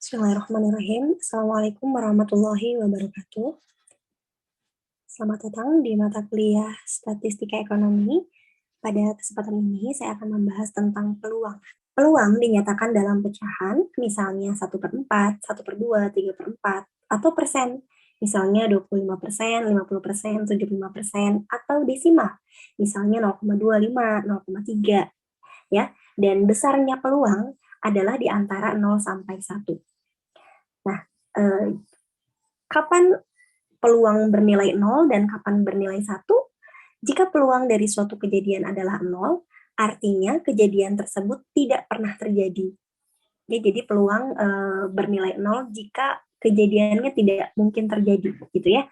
Bismillahirrahmanirrahim. Assalamualaikum warahmatullahi wabarakatuh. Selamat datang di mata kuliah Statistika Ekonomi. Pada kesempatan ini, saya akan membahas tentang peluang. Peluang dinyatakan dalam pecahan, misalnya 1/4, 1/2, 3/4, atau persen. Misalnya 25%, 50%, 75%, atau desimal. Misalnya 0,25, 0,3. Ya. Dan besarnya peluang adalah di antara 0 sampai 1. Nah, kapan peluang bernilai 0 dan kapan bernilai 1? Jika peluang dari suatu kejadian adalah 0, artinya kejadian tersebut tidak pernah terjadi. Ya, jadi peluang bernilai 0 jika kejadiannya tidak mungkin terjadi, gitu ya.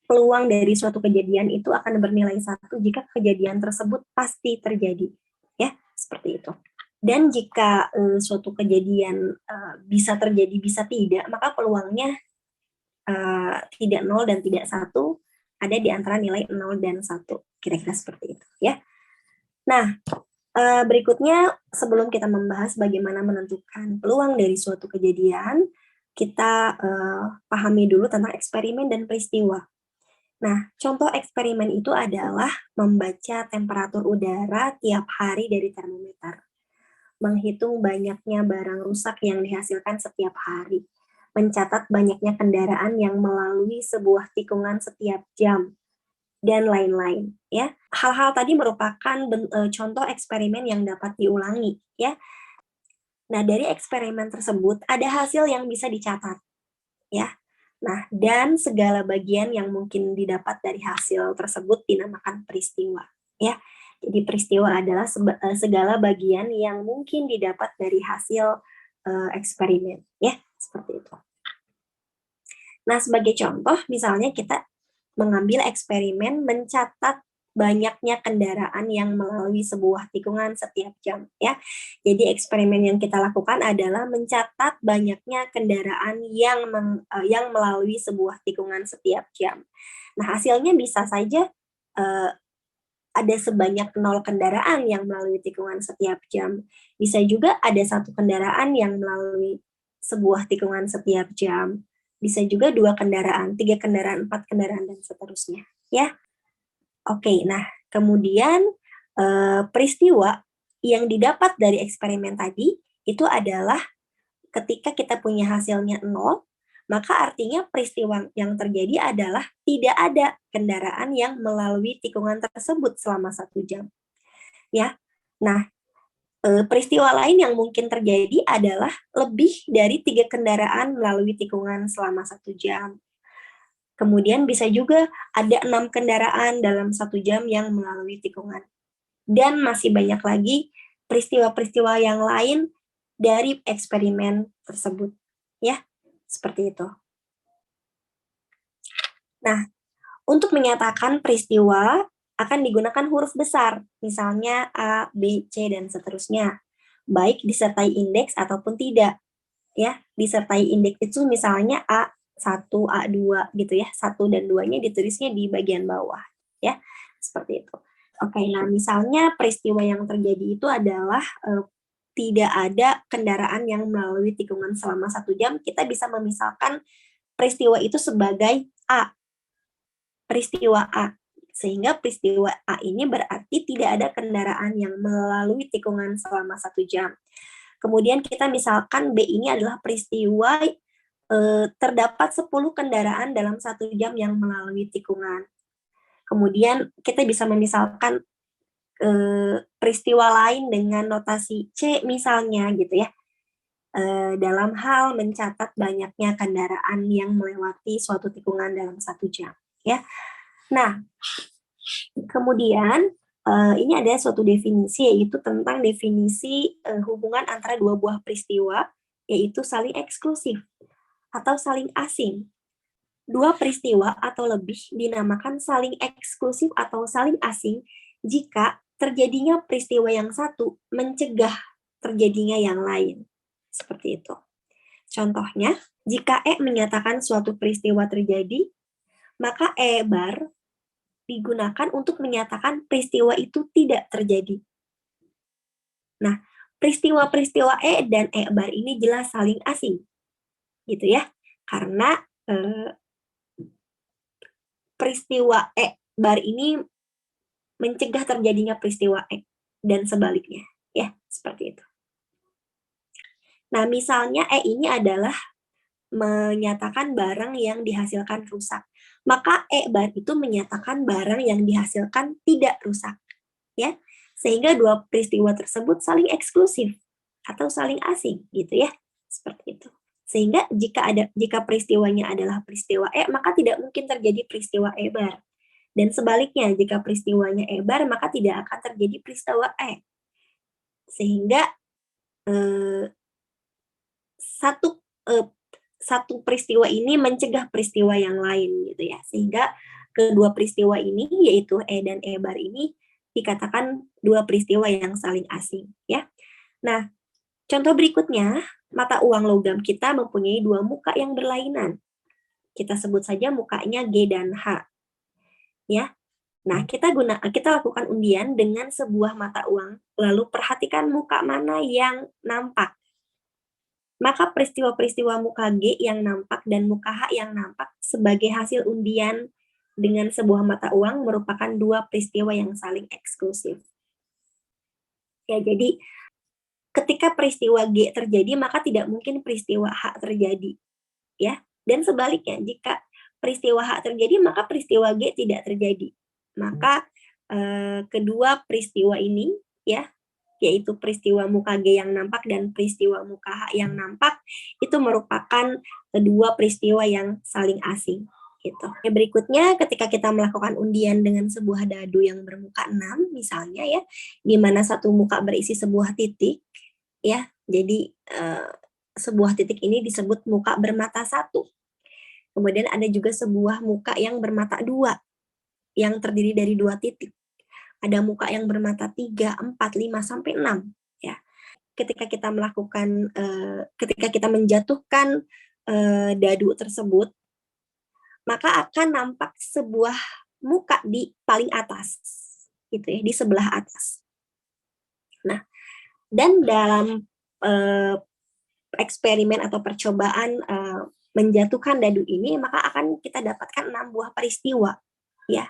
Peluang dari suatu kejadian itu akan bernilai 1 jika kejadian tersebut pasti terjadi. Ya, seperti itu. Dan jika suatu kejadian bisa terjadi, bisa tidak, maka peluangnya tidak 0 dan tidak 1, ada di antara nilai 0 dan 1. Kira-kira seperti itu, ya. Nah, berikutnya sebelum kita membahas bagaimana menentukan peluang dari suatu kejadian, kita pahami dulu tentang eksperimen dan peristiwa. Nah, contoh eksperimen itu adalah membaca temperatur udara tiap hari dari termometer, menghitung banyaknya barang rusak yang dihasilkan setiap hari, mencatat banyaknya kendaraan yang melalui sebuah tikungan setiap jam, dan lain-lain. Ya, hal-hal tadi merupakan contoh eksperimen yang dapat diulangi. Ya, nah dari eksperimen tersebut ada hasil yang bisa dicatat. Ya, nah dan segala bagian yang mungkin didapat dari hasil tersebut dinamakan peristiwa. Ya, jadi peristiwa adalah segala bagian yang mungkin didapat dari hasil eksperimen. Ya, seperti itu. Nah, sebagai contoh, misalnya kita mengambil eksperimen mencatat banyaknya kendaraan yang melalui sebuah tikungan setiap jam, ya. Jadi eksperimen yang kita lakukan adalah mencatat banyaknya kendaraan yang melalui sebuah tikungan setiap jam. Nah, hasilnya bisa saja ada sebanyak 0 kendaraan yang melalui tikungan setiap jam. Bisa juga ada 1 kendaraan yang melalui sebuah tikungan setiap jam. Bisa juga 2 kendaraan, 3 kendaraan, 4 kendaraan, dan seterusnya. Ya. Oke, nah kemudian peristiwa yang didapat dari eksperimen tadi itu adalah ketika kita punya hasilnya 0, maka artinya peristiwa yang terjadi adalah tidak ada kendaraan yang melalui tikungan tersebut selama 1 jam. Ya. Nah, peristiwa lain yang mungkin terjadi adalah lebih dari 3 kendaraan melalui tikungan selama 1 jam. Kemudian bisa juga ada 6 kendaraan dalam 1 jam yang melalui tikungan. Dan masih banyak lagi peristiwa-peristiwa yang lain dari eksperimen tersebut. Ya, seperti itu. Nah, untuk menyatakan peristiwa akan digunakan huruf besar, misalnya A, B, C, dan seterusnya. Baik disertai indeks ataupun tidak. Ya, disertai indeks itu misalnya A1, A2 gitu ya. 1 dan 2-nya ditulisnya di bagian bawah, ya. Seperti itu. Oke, nah misalnya peristiwa yang terjadi itu adalah tidak ada kendaraan yang melalui tikungan selama 1 jam, kita bisa memisalkan peristiwa itu sebagai A. Peristiwa A. Sehingga peristiwa A ini berarti tidak ada kendaraan yang melalui tikungan selama 1 jam. Kemudian kita misalkan B ini adalah peristiwa terdapat 10 kendaraan dalam 1 jam yang melalui tikungan. Kemudian kita bisa memisalkan peristiwa lain dengan notasi C misalnya gitu ya, dalam hal mencatat banyaknya kendaraan yang melewati suatu tikungan dalam 1 jam. Ya. Nah, kemudian ini ada suatu definisi, yaitu tentang definisi hubungan antara 2 buah peristiwa, yaitu saling eksklusif atau saling asing. 2 peristiwa atau lebih dinamakan saling eksklusif atau saling asing jika terjadinya peristiwa yang satu mencegah terjadinya yang lain. Seperti itu. Contohnya, jika E menyatakan suatu peristiwa terjadi, maka E bar digunakan untuk menyatakan peristiwa itu tidak terjadi. Nah, peristiwa-peristiwa E dan E bar ini jelas saling asing, gitu ya. Karena peristiwa E bar ini mencegah terjadinya peristiwa E dan sebaliknya, ya, seperti itu. Nah, misalnya E ini adalah menyatakan barang yang dihasilkan rusak. Maka E bar itu menyatakan barang yang dihasilkan tidak rusak, ya. Sehingga dua peristiwa tersebut saling eksklusif atau saling asing, gitu ya. Seperti itu. Sehingga jika peristiwanya adalah peristiwa E, maka tidak mungkin terjadi peristiwa E bar. Dan sebaliknya, jika peristiwanya E bar, maka tidak akan terjadi peristiwa E. Sehingga satu peristiwa ini mencegah peristiwa yang lain gitu ya. Sehingga kedua peristiwa ini, yaitu E dan E bar ini, dikatakan dua peristiwa yang saling asing ya. Nah, contoh berikutnya, mata uang logam kita mempunyai dua muka yang berlainan. Kita sebut saja mukanya G dan H. Ya. Nah, kita lakukan undian dengan sebuah mata uang, lalu perhatikan muka mana yang nampak. Maka peristiwa-peristiwa muka G yang nampak dan muka H yang nampak sebagai hasil undian dengan sebuah mata uang merupakan dua peristiwa yang saling eksklusif. Ya, jadi ketika peristiwa G terjadi, maka tidak mungkin peristiwa H terjadi. Ya, dan sebaliknya, jika peristiwa H terjadi, maka peristiwa G tidak terjadi. Maka kedua peristiwa ini, ya, yaitu peristiwa muka G yang nampak dan peristiwa muka H yang nampak, itu merupakan kedua peristiwa yang saling asing. Gitu. Berikutnya, ketika kita melakukan undian dengan sebuah dadu yang bermuka 6, misalnya ya, di mana satu muka berisi sebuah titik, ya, jadi sebuah titik ini disebut muka bermata 1. Kemudian ada juga sebuah muka yang bermata 2, yang terdiri dari 2 titik. Ada muka yang bermata 3, 4, 5, sampai 6. Ya. Ketika kita menjatuhkan dadu tersebut, maka akan nampak sebuah muka di paling atas, gitu ya, di sebelah atas. Nah, dan dalam eksperimen atau percobaan menjatuhkan dadu ini, maka akan kita dapatkan 6 buah peristiwa, ya,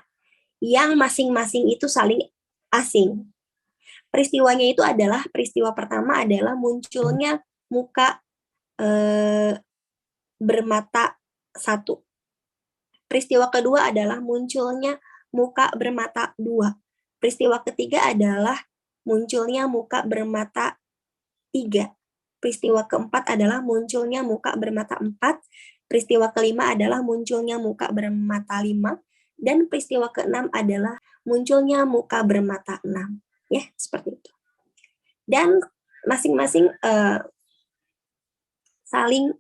yang masing-masing itu saling asing. Peristiwanya itu adalah, peristiwa pertama adalah munculnya muka bermata 1. Peristiwa kedua adalah munculnya muka bermata 2. Peristiwa ketiga adalah munculnya muka bermata 3. Peristiwa keempat adalah munculnya muka bermata 4. Peristiwa kelima adalah munculnya muka bermata 5. Dan peristiwa keenam adalah munculnya muka bermata 6. Ya, seperti itu. Dan masing-masing saling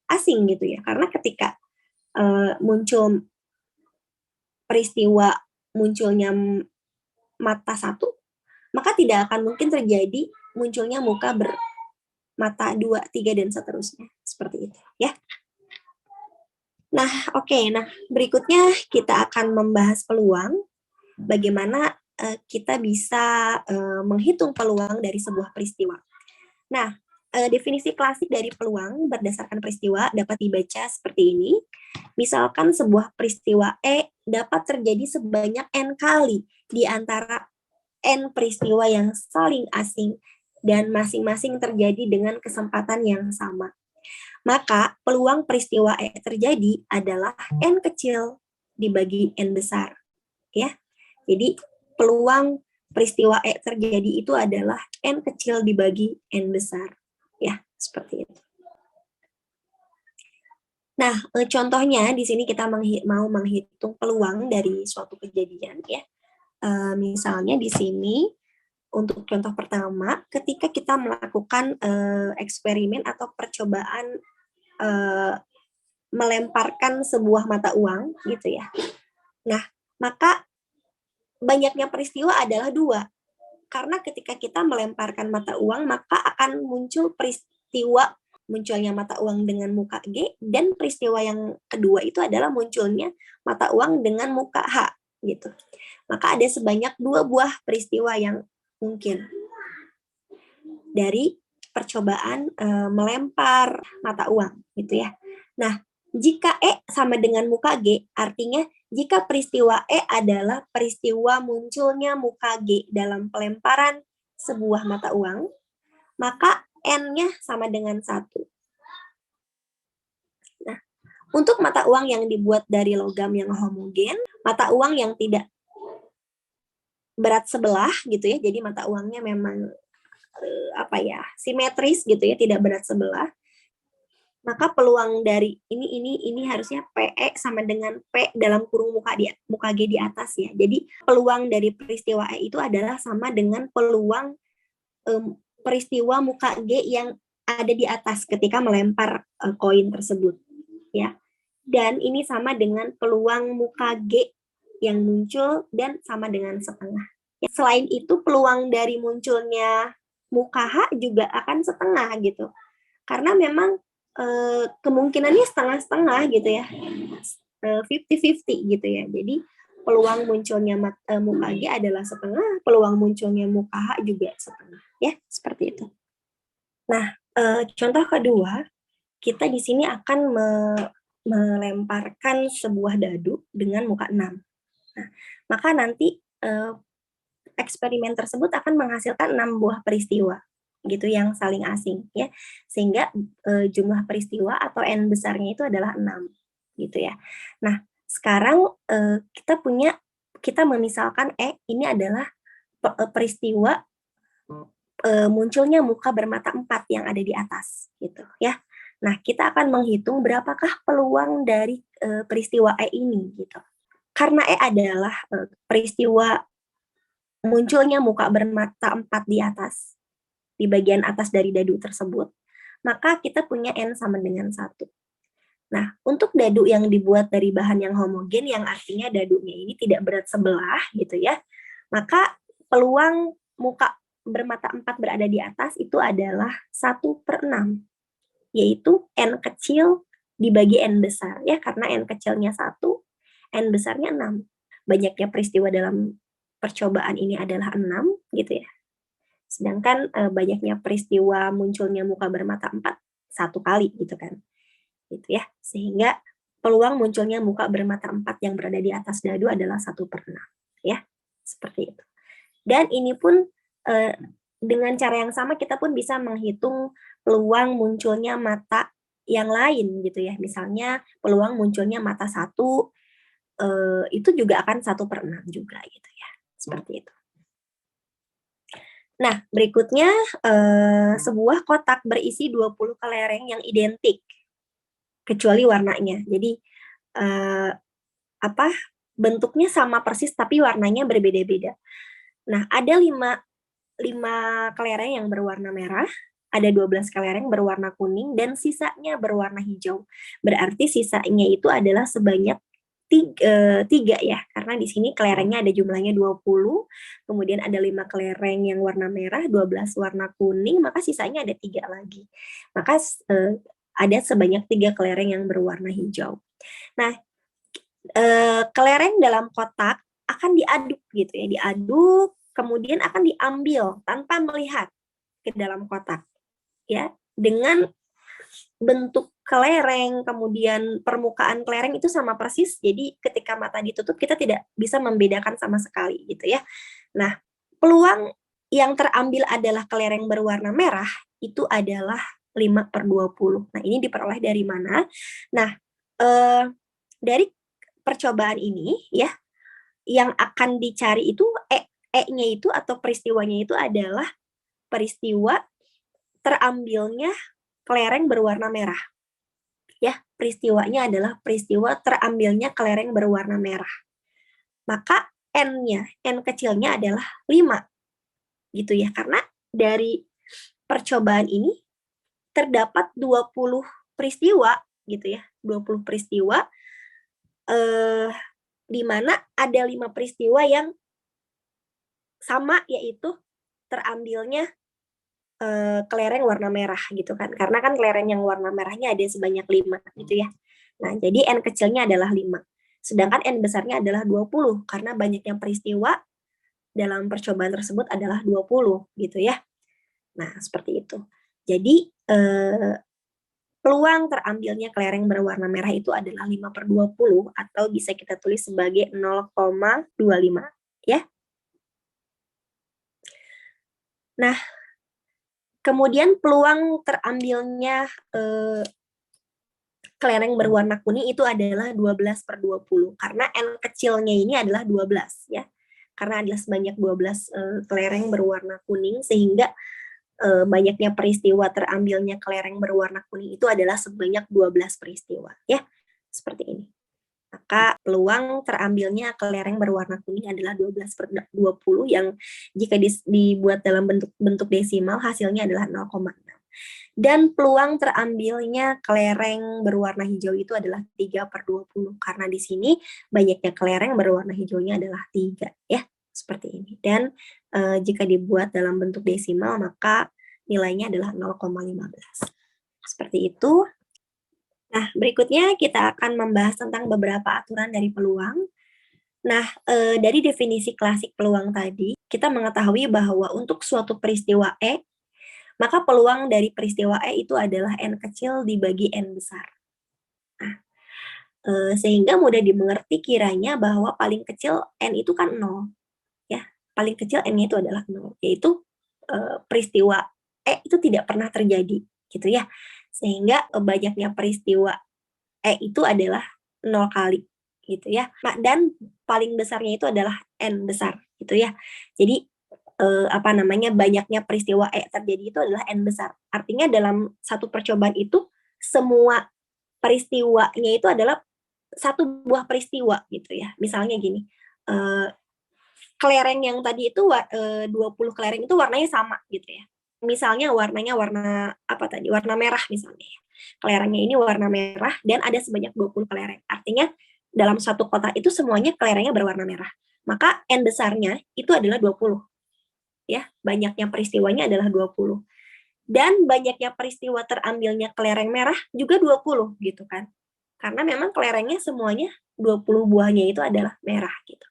asing gitu ya. Karena ketika muncul peristiwa munculnya mata 1, maka tidak akan mungkin terjadi munculnya muka bermata 2, 3, dan seterusnya. Seperti itu ya. Nah, oke. Nah, berikutnya kita akan membahas peluang. Bagaimana kita bisa menghitung peluang dari sebuah peristiwa. Nah, definisi klasik dari peluang berdasarkan peristiwa dapat dibaca seperti ini. Misalkan sebuah peristiwa E dapat terjadi sebanyak N kali di antara N peristiwa yang saling asing dan masing-masing terjadi dengan kesempatan yang sama. Maka peluang peristiwa E terjadi adalah N kecil dibagi N besar. Ya. Jadi peluang peristiwa E terjadi itu adalah N kecil dibagi N besar. Ya, seperti itu. Nah, contohnya di sini kita mau menghitung peluang dari suatu kejadian ya. Misalnya di sini untuk contoh pertama, ketika kita melakukan eksperimen atau percobaan melemparkan sebuah mata uang gitu ya. Nah, maka banyaknya peristiwa adalah 2. Karena ketika kita melemparkan mata uang, maka akan muncul peristiwa munculnya mata uang dengan muka G, dan peristiwa yang kedua itu adalah munculnya mata uang dengan muka H, gitu. Maka ada sebanyak 2 buah peristiwa yang mungkin. dari percobaan melempar mata uang gitu ya. Nah, jika E sama dengan muka G, artinya jika peristiwa E adalah peristiwa munculnya muka G dalam pelemparan sebuah mata uang, maka N-nya sama dengan 1. Nah, untuk mata uang yang dibuat dari logam yang homogen, mata uang yang tidak berat sebelah gitu ya, jadi mata uangnya memang simetris gitu ya, tidak berat sebelah, maka peluang dari ini harusnya PE sama dengan P dalam kurung muka G di atas ya. Jadi peluang dari peristiwa E itu adalah sama dengan peluang peristiwa muka G yang ada di atas ketika melempar koin tersebut ya. Dan ini sama dengan peluang muka G yang muncul dan sama dengan setengah. Selain itu peluang dari munculnya muka H juga akan setengah gitu. Karena memang kemungkinannya setengah-setengah gitu ya, 50-50 gitu ya. Jadi peluang munculnya muka G adalah setengah, peluang munculnya muka H juga setengah ya, seperti itu. Nah, contoh kedua, kita di sini akan melemparkan sebuah dadu dengan muka 6. Nah, maka nanti eksperimen tersebut akan menghasilkan 6 buah peristiwa gitu yang saling asing ya, sehingga jumlah peristiwa atau n besarnya itu adalah 6 gitu ya. Nah, sekarang kita memisalkan ini adalah peristiwa munculnya muka bermata 4 yang ada di atas gitu ya. Nah, kita akan menghitung berapakah peluang dari peristiwa E ini gitu. Karena E adalah peristiwa munculnya muka bermata 4 di atas, di bagian atas dari dadu tersebut, maka kita punya N sama dengan 1. Nah, untuk dadu yang dibuat dari bahan yang homogen, yang artinya dadunya ini tidak berat sebelah, gitu ya, maka peluang muka bermata 4 berada di atas itu adalah 1/6, yaitu N kecil dibagi N besar, ya, karena N kecilnya 1, N besarnya 6. Banyaknya peristiwa dalam percobaan ini adalah 6, gitu ya. Sedangkan banyaknya peristiwa munculnya muka bermata 4 1 kali gitu kan. Gitu ya. Sehingga peluang munculnya muka bermata 4 yang berada di atas dadu adalah 1/6 ya. Seperti itu. Dan ini pun dengan cara yang sama kita pun bisa menghitung peluang munculnya mata yang lain gitu ya. Misalnya peluang munculnya mata 1 itu juga akan 1/6 juga gitu ya. Seperti itu. Nah, berikutnya sebuah kotak berisi 20 kelereng yang identik, kecuali warnanya. Jadi bentuknya sama persis tapi warnanya berbeda-beda. Nah, ada 5 kelereng yang berwarna merah, ada 12 kelereng berwarna kuning, dan sisanya berwarna hijau. Berarti sisanya itu adalah sebanyak 3 ya, karena di sini kelerengnya ada jumlahnya 20, kemudian ada 5 kelereng yang warna merah, 12 warna kuning, maka sisanya ada 3 lagi. Maka ada sebanyak 3 kelereng yang berwarna hijau. Nah, kelereng dalam kotak akan diaduk gitu ya, diaduk, kemudian akan diambil tanpa melihat ke dalam kotak ya, dengan bentuk kelereng, kemudian permukaan kelereng itu sama persis, jadi ketika mata ditutup kita tidak bisa membedakan sama sekali gitu ya. Nah, peluang yang terambil adalah kelereng berwarna merah, itu adalah 5/20. Nah, ini diperoleh dari mana? Nah, dari percobaan ini ya, yang akan dicari itu E-nya itu atau peristiwanya itu adalah peristiwa terambilnya kelereng berwarna merah. Ya, peristiwanya adalah peristiwa terambilnya kelereng berwarna merah. Maka N-nya, N kecilnya adalah 5. Gitu ya, karena dari percobaan ini terdapat 20 peristiwa gitu ya, 20 peristiwa di mana ada 5 peristiwa yang sama, yaitu terambilnya kelereng warna merah gitu kan, karena kan kelereng yang warna merahnya ada sebanyak 5 gitu ya. Nah, jadi N kecilnya adalah 5, sedangkan N besarnya adalah 20, karena banyaknya peristiwa dalam percobaan tersebut adalah 20 gitu ya. Nah, seperti itu. Jadi, peluang terambilnya kelereng berwarna merah itu adalah 5/20 atau bisa kita tulis sebagai 0,25 ya. Nah, kemudian peluang terambilnya kelereng berwarna kuning itu adalah 12/20 karena N kecilnya ini adalah 12 ya. Karena adalah sebanyak 12 kelereng berwarna kuning sehingga banyaknya peristiwa terambilnya kelereng berwarna kuning itu adalah sebanyak 12 peristiwa ya. Seperti ini. Maka peluang terambilnya kelereng berwarna kuning adalah 12/20 yang jika dibuat dalam bentuk desimal hasilnya adalah 0,6. Dan peluang terambilnya kelereng berwarna hijau itu adalah 3/20 karena di sini banyaknya kelereng berwarna hijaunya adalah 3 ya, seperti ini. Dan jika dibuat dalam bentuk desimal maka nilainya adalah 0,15. Seperti itu. Nah, berikutnya kita akan membahas tentang beberapa aturan dari peluang. Nah, dari definisi klasik peluang tadi, kita mengetahui bahwa untuk suatu peristiwa E, maka peluang dari peristiwa E itu adalah N kecil dibagi N besar. Nah, sehingga mudah dimengerti kiranya bahwa paling kecil N itu kan 0, ya. Paling kecil N-nya itu adalah 0, yaitu peristiwa E itu tidak pernah terjadi, gitu ya. Sehingga banyaknya peristiwa E itu adalah 0 kali, gitu ya. Dan paling besarnya itu adalah N besar, gitu ya. Jadi banyaknya peristiwa E terjadi itu adalah N besar. Artinya dalam satu percobaan itu semua peristiwanya itu adalah satu buah peristiwa gitu ya. Misalnya gini, kelereng yang tadi itu 20 kelereng itu warnanya sama gitu ya. Misalnya warnanya warna merah misalnya. Kelerengnya ini warna merah dan ada sebanyak 20 kelereng. Artinya dalam satu kotak itu semuanya kelerengnya berwarna merah. Maka N besarnya itu adalah 20 ya, banyaknya peristiwanya adalah 20. Dan banyaknya peristiwa terambilnya kelereng merah juga 20 gitu kan. Karena memang kelerengnya semuanya 20 buahnya itu adalah merah gitu.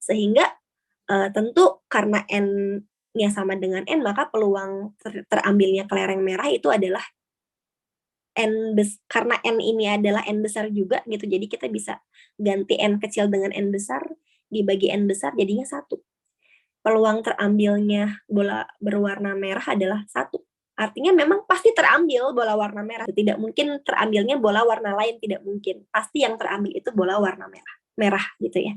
Sehingga tentu karena N-nya sama dengan N, maka peluang terambilnya kelereng merah itu adalah karena N ini adalah N besar juga gitu. Jadi kita bisa ganti N kecil dengan N besar dibagi N besar jadinya 1. Peluang terambilnya bola berwarna merah adalah 1. Artinya memang pasti terambil bola warna merah. Tidak mungkin terambilnya bola warna lain, tidak mungkin. Pasti yang terambil itu bola warna merah gitu ya.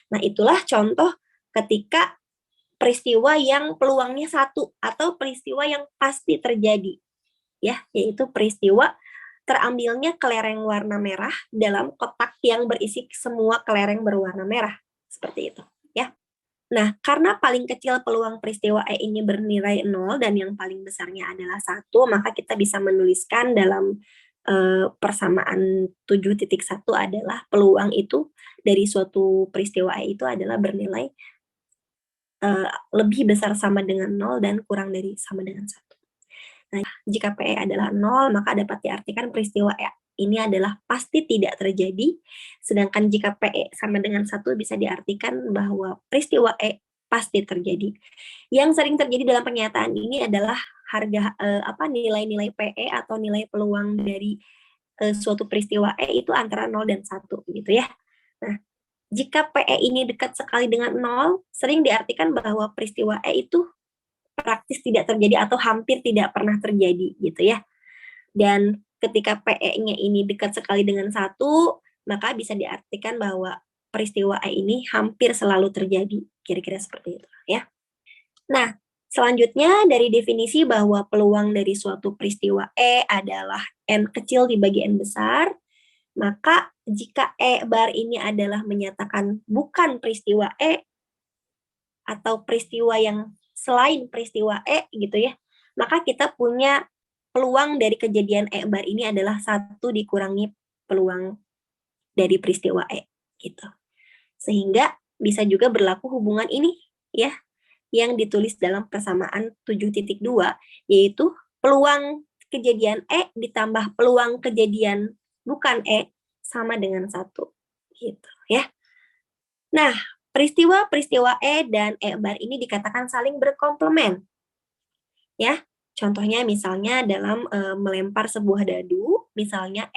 Nah, itulah contoh ketika peristiwa yang peluangnya 1 atau peristiwa yang pasti terjadi. Ya, yaitu peristiwa terambilnya kelereng warna merah dalam kotak yang berisi semua kelereng berwarna merah. Seperti itu, ya. Nah, karena paling kecil peluang peristiwa E ini bernilai 0 dan yang paling besarnya adalah 1, maka kita bisa menuliskan dalam persamaan 7.1 adalah peluang itu dari suatu peristiwa E itu adalah bernilai lebih besar sama dengan 0 dan kurang dari sama dengan 1. Nah, jika PE adalah 0, maka dapat diartikan peristiwa E ini adalah pasti tidak terjadi, sedangkan jika PE sama dengan 1 bisa diartikan bahwa peristiwa E pasti terjadi. Yang sering terjadi dalam pernyataan ini adalah nilai-nilai PE atau nilai peluang dari suatu peristiwa E itu antara 0 dan 1 gitu ya. Nah, jika PE ini dekat sekali dengan 0, sering diartikan bahwa peristiwa E itu praktis tidak terjadi atau hampir tidak pernah terjadi gitu ya. Dan ketika PE-nya ini dekat sekali dengan 1, maka bisa diartikan bahwa peristiwa E ini hampir selalu terjadi, kira-kira seperti itu ya. Nah, selanjutnya dari definisi bahwa peluang dari suatu peristiwa E adalah N kecil dibagi N besar, maka jika E bar ini adalah menyatakan bukan peristiwa E atau peristiwa yang selain peristiwa E gitu ya, maka kita punya peluang dari kejadian E bar ini adalah 1 dikurangi peluang dari peristiwa E gitu. Sehingga bisa juga berlaku hubungan ini ya, yang ditulis dalam persamaan 7.2, yaitu peluang kejadian E ditambah peluang kejadian bukan E sama dengan 1 gitu ya. Nah, peristiwa-peristiwa E dan E bar ini dikatakan saling berkomplement. Ya, Contohnya misalnya dalam melempar sebuah dadu, misalnya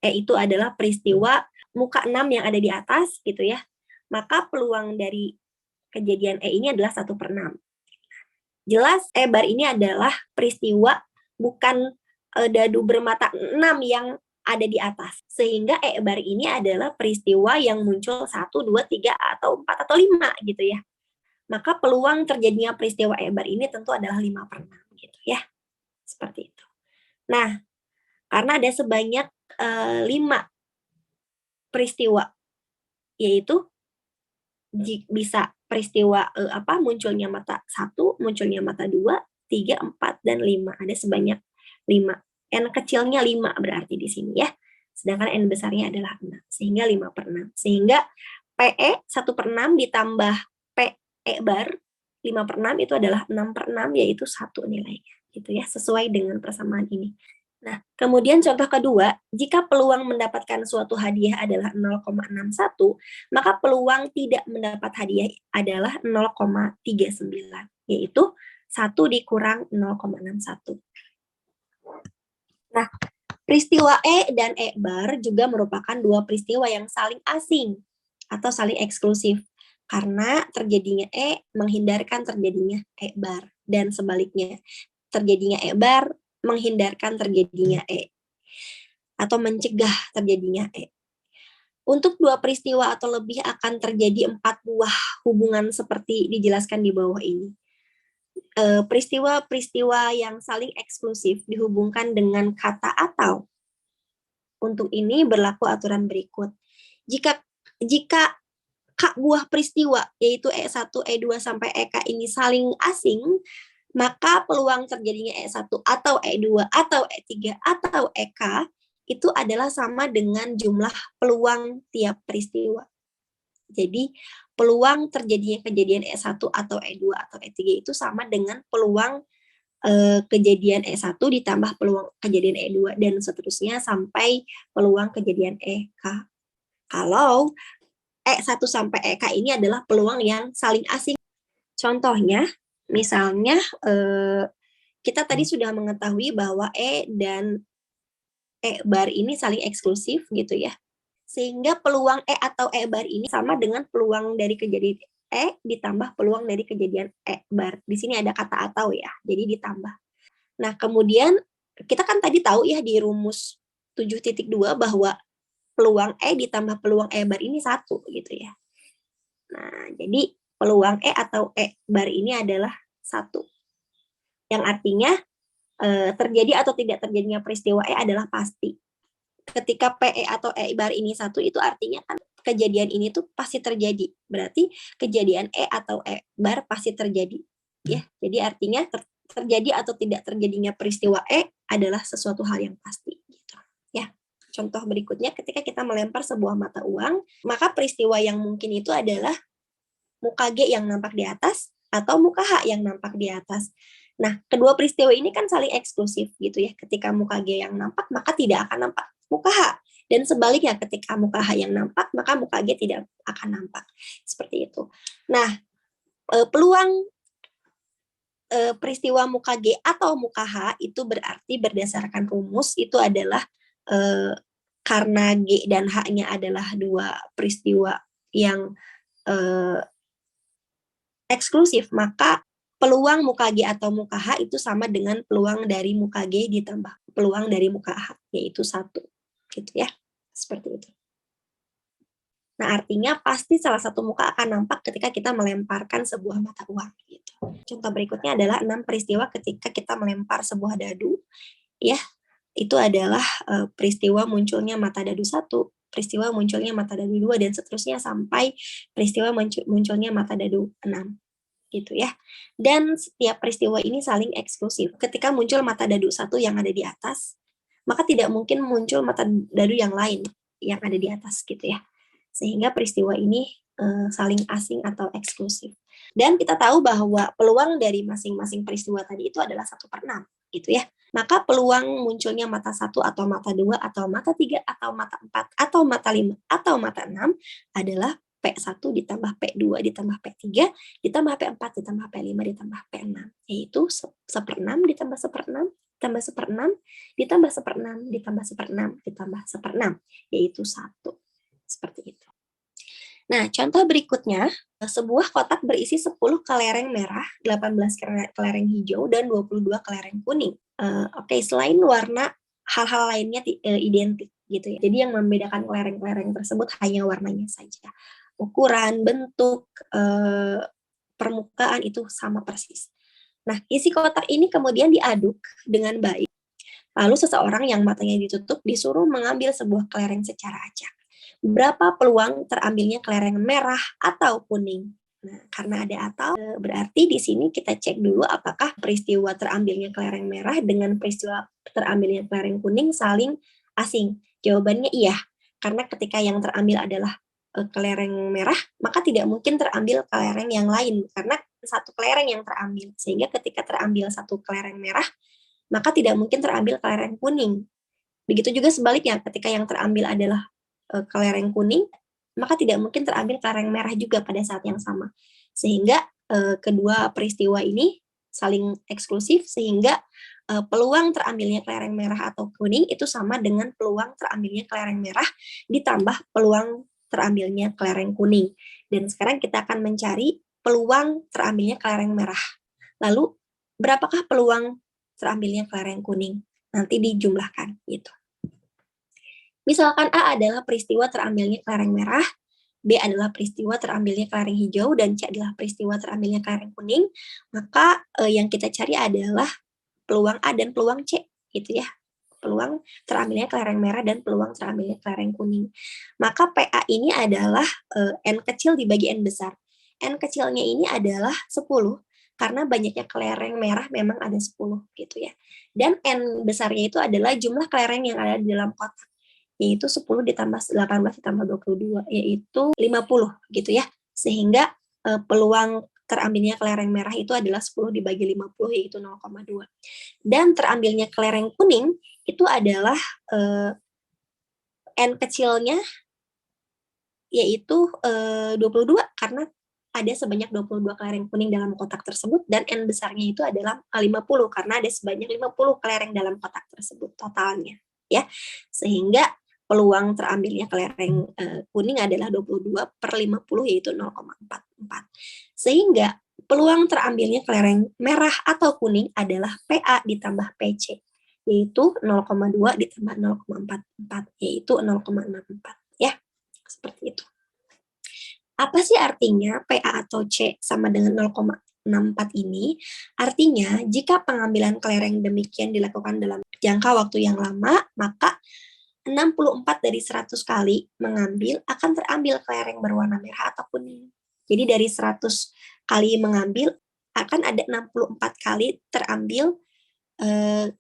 itu adalah peristiwa muka 6 yang ada di atas gitu ya. Maka peluang dari kejadian ini adalah 1/6. Jelas bar ini adalah peristiwa bukan dadu bermata 6 yang ada di atas. Sehingga bar ini adalah peristiwa yang muncul 1, 2, 3, atau 4, atau 5 gitu ya. Maka peluang terjadinya peristiwa bar ini tentu adalah 5/6 gitu ya. Seperti itu. Nah, karena ada sebanyak 5 peristiwa, yaitu bisa peristiwa munculnya mata 1, munculnya mata 2, 3, 4, dan 5. Ada sebanyak 5. N kecilnya 5 berarti di sini ya. Sedangkan N besarnya adalah 6. Sehingga 5/6. Sehingga PE 1/6 ditambah PE bar 5/6 itu adalah 6/6, yaitu 1 nilainya. Gitu ya, sesuai dengan persamaan ini. Nah, kemudian contoh kedua, jika peluang mendapatkan suatu hadiah adalah 0,61, maka peluang tidak mendapat hadiah adalah 0,39, yaitu 1 dikurang 0,61. Nah, peristiwa E dan E bar juga merupakan dua peristiwa yang saling asing atau saling eksklusif, karena terjadinya E menghindarkan terjadinya E bar, dan sebaliknya, terjadinya E bar menghindarkan terjadinya E, atau mencegah terjadinya E. Untuk dua peristiwa atau lebih akan terjadi 4 buah hubungan seperti dijelaskan di bawah ini. Peristiwa-peristiwa yang saling eksklusif dihubungkan dengan kata atau. Untuk ini berlaku aturan berikut. Jika buah peristiwa, yaitu E1, E2, sampai EK ini saling asing, maka peluang terjadinya E1 atau E2 atau E3 atau EK itu adalah sama dengan jumlah peluang tiap peristiwa. Jadi peluang terjadinya kejadian E1 atau E2 atau E3 itu sama dengan peluang kejadian E1 ditambah peluang kejadian E2 dan seterusnya sampai peluang kejadian EK. Kalau E1 sampai EK ini adalah peluang yang saling asing. Contohnya, misalnya kita tadi sudah mengetahui bahwa E dan E bar ini saling eksklusif gitu ya. Sehingga peluang E atau E bar ini sama dengan peluang dari kejadian E ditambah peluang dari kejadian E bar. Di sini ada kata atau ya, jadi ditambah. Nah, kemudian kita kan tadi tahu ya di rumus 7.2 bahwa peluang E ditambah peluang E bar ini 1 gitu ya. Nah, jadi peluang E atau E bar ini adalah 1. Yang artinya terjadi atau tidak terjadinya peristiwa E adalah pasti. Ketika PE atau E bar ini 1 itu artinya kan kejadian ini tuh pasti terjadi. Berarti kejadian E atau E bar pasti terjadi. Ya, jadi artinya terjadi atau tidak terjadinya peristiwa E adalah sesuatu hal yang pasti gitu. Ya. Contoh berikutnya, ketika kita melempar sebuah mata uang, maka peristiwa yang mungkin itu adalah muka G yang nampak di atas atau muka H yang nampak di atas. Nah, kedua peristiwa ini kan saling eksklusif gitu ya. Ketika muka G yang nampak, maka tidak akan nampak muka H. Dan sebaliknya, ketika muka H yang nampak, maka muka G tidak akan nampak. Seperti itu. Nah, peluang peristiwa muka G atau muka H itu berarti berdasarkan rumus itu adalah karena G dan H-nya adalah dua peristiwa yang eksklusif, maka peluang muka G atau muka H itu sama dengan peluang dari muka G ditambah peluang dari muka H, yaitu 1. Gitu ya. Seperti itu. Nah, artinya pasti salah satu muka akan nampak ketika kita melemparkan sebuah mata uang. Gitu. Contoh berikutnya adalah 6 peristiwa ketika kita melempar sebuah dadu. Ya, itu adalah peristiwa munculnya mata dadu 1, peristiwa munculnya mata dadu 2, dan seterusnya sampai peristiwa munculnya mata dadu 6. Gitu ya. Dan setiap peristiwa ini saling eksklusif. Ketika muncul mata dadu 1 yang ada di atas, maka tidak mungkin muncul mata dadu yang lain yang ada di atas gitu ya. Sehingga peristiwa ini saling asing atau eksklusif. Dan kita tahu bahwa peluang dari masing-masing peristiwa tadi itu adalah 1/6 gitu ya. Maka peluang munculnya mata 1 atau mata 2 atau mata 3 atau mata 4 atau mata 5 atau mata 6 adalah P1 ditambah P2 ditambah P3 ditambah P4 ditambah P5 ditambah P6, yaitu 1/6 ditambah 1/6 ditambah 1/6 ditambah 1/6 ditambah 1/6 ditambah 1/6, yaitu 1. Seperti itu. Nah, contoh berikutnya, sebuah kotak berisi 10 kelereng merah, 18 kelereng hijau, dan 22 kelereng kuning. Oke, selain warna, hal-hal lainnya identik gitu ya. Jadi yang membedakan kelereng-kelereng tersebut hanya warnanya saja. Ukuran, bentuk, permukaan itu sama persis. Nah, isi kotak ini kemudian diaduk dengan baik. Lalu seseorang yang matanya ditutup disuruh mengambil sebuah kelereng secara acak. Berapa peluang terambilnya kelereng merah atau kuning? Nah, karena ada atau, berarti di sini kita cek dulu apakah peristiwa terambilnya kelereng merah dengan peristiwa terambilnya kelereng kuning saling asing. Jawabannya iya, karena ketika yang terambil adalah kelereng merah, maka tidak mungkin terambil kelereng yang lain, karena satu kelereng yang terambil. Sehingga ketika terambil satu kelereng merah, maka tidak mungkin terambil kelereng kuning. Begitu juga sebaliknya, ketika yang terambil adalah kelereng kuning, maka tidak mungkin terambil kelereng merah juga pada saat yang sama. Sehingga kedua peristiwa ini saling eksklusif, sehingga peluang terambilnya kelereng merah atau kuning itu sama dengan peluang terambilnya kelereng merah ditambah peluang terambilnya kelereng kuning. Dan sekarang kita akan mencari peluang terambilnya kelereng merah. Lalu, berapakah peluang terambilnya kelereng kuning? Nanti dijumlahkan gitu. Misalkan A adalah peristiwa terambilnya kelereng merah, B adalah peristiwa terambilnya kelereng hijau, dan C adalah peristiwa terambilnya kelereng kuning, maka yang kita cari adalah peluang A dan peluang C, gitu ya. Peluang terambilnya kelereng merah dan peluang terambilnya kelereng kuning. Maka PA ini adalah N kecil dibagi N besar. N kecilnya ini adalah 10, karena banyaknya kelereng merah memang ada 10, gitu ya. Dan N besarnya itu adalah jumlah kelereng yang ada di dalam kotak, yaitu 10 ditambah 18 ditambah 22, yaitu 50, gitu ya. Sehingga peluang terambilnya kelereng merah itu adalah 10 dibagi 50, yaitu 0,2. Dan terambilnya kelereng kuning itu adalah N kecilnya yaitu 22, karena ada sebanyak 22 kelereng kuning dalam kotak tersebut, dan N besarnya itu adalah 50, karena ada sebanyak 50 kelereng dalam kotak tersebut totalnya, ya. Sehingga peluang terambilnya kelereng kuning adalah 22 per 50, yaitu 0,44. Sehingga peluang terambilnya kelereng merah atau kuning adalah PA ditambah PC, yaitu 0,2 ditambah 0,44, yaitu 0,64, ya. Seperti itu. Apa sih artinya PA atau C sama dengan 0,64 ini? Artinya, jika pengambilan kelereng demikian dilakukan dalam jangka waktu yang lama, maka 64 dari 100 kali mengambil akan terambil kelereng berwarna merah atau kuning. Jadi dari 100 kali mengambil, akan ada 64 kali terambil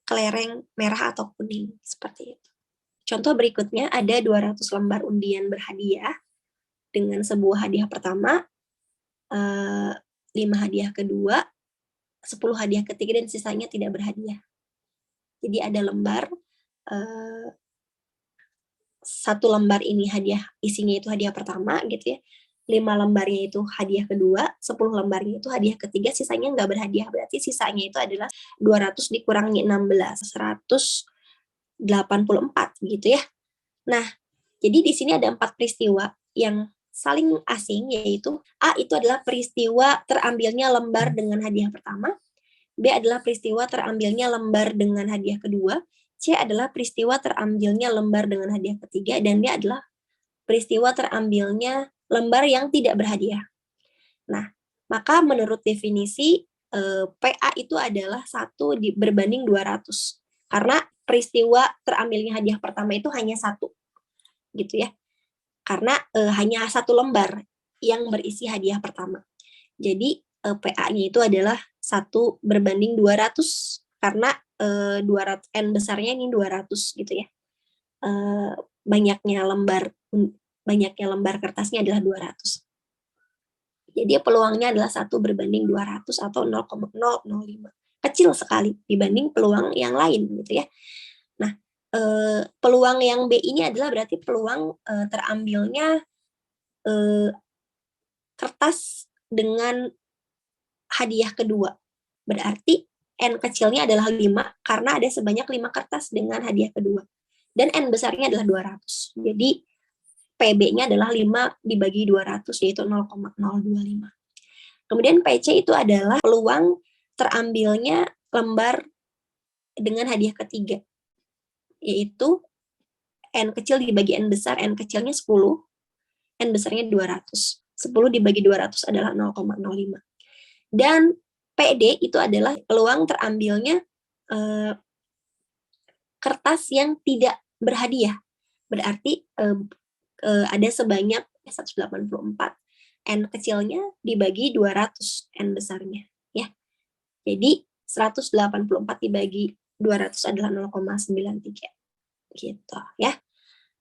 kelereng merah atau kuning. Seperti itu. Contoh berikutnya, ada 200 lembar undian berhadiah dengan sebuah hadiah pertama, 5 hadiah kedua, 10 hadiah ketiga, dan sisanya tidak berhadiah. Jadi ada lembar, satu lembar ini hadiah, isinya itu hadiah pertama gitu ya, 5 lembarnya itu hadiah kedua, 10 lembarnya itu hadiah ketiga, sisanya nggak berhadiah. Berarti sisanya itu adalah 200 dikurangi 16, 184 gitu ya. Nah, jadi di sini ada 4 peristiwa yang saling asing, yaitu A itu adalah peristiwa terambilnya lembar dengan hadiah pertama, B adalah peristiwa terambilnya lembar dengan hadiah kedua, C adalah peristiwa terambilnya lembar dengan hadiah ketiga, dan D adalah peristiwa terambilnya lembar yang tidak berhadiah. Nah, maka menurut definisi PA itu adalah 1 berbanding 200, karena peristiwa terambilnya hadiah pertama itu hanya 1, gitu ya. Karena hanya 1 lembar yang berisi hadiah pertama. Jadi PA-nya itu adalah 1 berbanding 200, karena 200 N besarnya ini 200 gitu ya. Banyaknya lembar kertasnya adalah 200. Jadi peluangnya adalah 1 berbanding 200 atau 0,005. Kecil sekali dibanding peluang yang lain gitu ya. Nah, peluang yang B ini adalah berarti peluang terambilnya kertas dengan hadiah kedua. Berarti N kecilnya adalah 5 karena ada sebanyak 5 kertas dengan hadiah kedua. Dan N besarnya adalah 200. Jadi PB-nya adalah 5 dibagi 200, yaitu 0,025. Kemudian PC itu adalah peluang terambilnya lembar dengan hadiah ketiga, yaitu N kecil dibagi N besar, N kecilnya 10, N besarnya 200. 10 dibagi 200 adalah 0,05. Dan PD itu adalah peluang terambilnya kertas yang tidak berhadiah. Berarti ada sebanyak 184. N kecilnya dibagi 200 N besarnya. Ya. Jadi 184 dibagi 200 adalah 0,93. Gitu ya.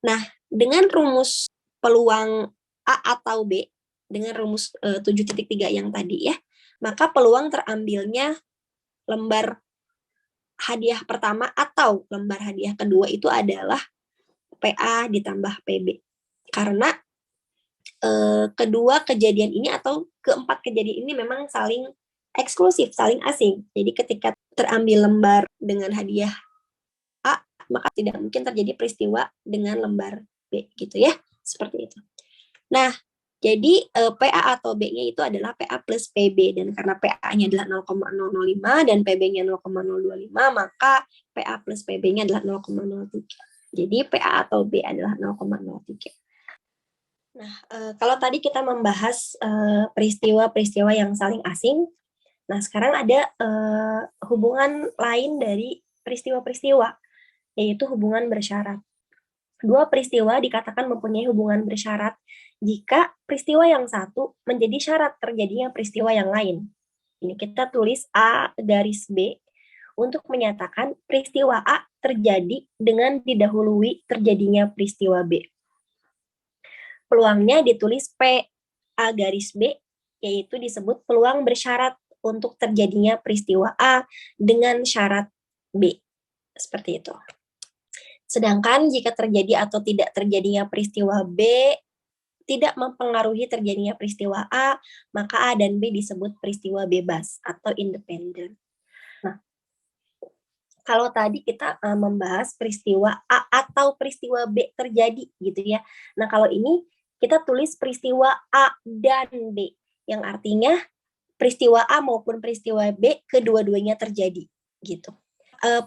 Nah, dengan rumus peluang A atau B, dengan rumus 7.3 yang tadi ya, maka peluang terambilnya lembar hadiah pertama atau lembar hadiah kedua itu adalah PA ditambah PB. Karena kedua kejadian ini atau keempat kejadian ini memang saling eksklusif, saling asing. Jadi ketika terambil lembar dengan hadiah A, maka tidak mungkin terjadi peristiwa dengan lembar B gitu ya. Seperti itu. Nah, jadi PA atau B-nya itu adalah PA plus PB, dan karena PA-nya adalah 0,005 dan PB-nya 0,025, maka PA plus PB-nya adalah 0,03. Jadi PA atau B adalah 0,03. Nah, kalau tadi kita membahas peristiwa-peristiwa yang saling asing, nah sekarang ada hubungan lain dari peristiwa-peristiwa, yaitu hubungan bersyarat. Dua peristiwa dikatakan mempunyai hubungan bersyarat jika peristiwa yang satu menjadi syarat terjadinya peristiwa yang lain. Ini kita tulis A garis B untuk menyatakan peristiwa A terjadi dengan didahului terjadinya peristiwa B. Peluangnya ditulis P A garis B, yaitu disebut peluang bersyarat untuk terjadinya peristiwa A dengan syarat B. Seperti itu. Sedangkan jika terjadi atau tidak terjadinya peristiwa B tidak mempengaruhi terjadinya peristiwa A, maka A dan B disebut peristiwa bebas atau independen. Nah, kalau tadi kita membahas peristiwa A atau peristiwa B terjadi gitu ya. Nah, kalau ini kita tulis peristiwa A dan B, yang artinya peristiwa A maupun peristiwa B kedua-duanya terjadi gitu.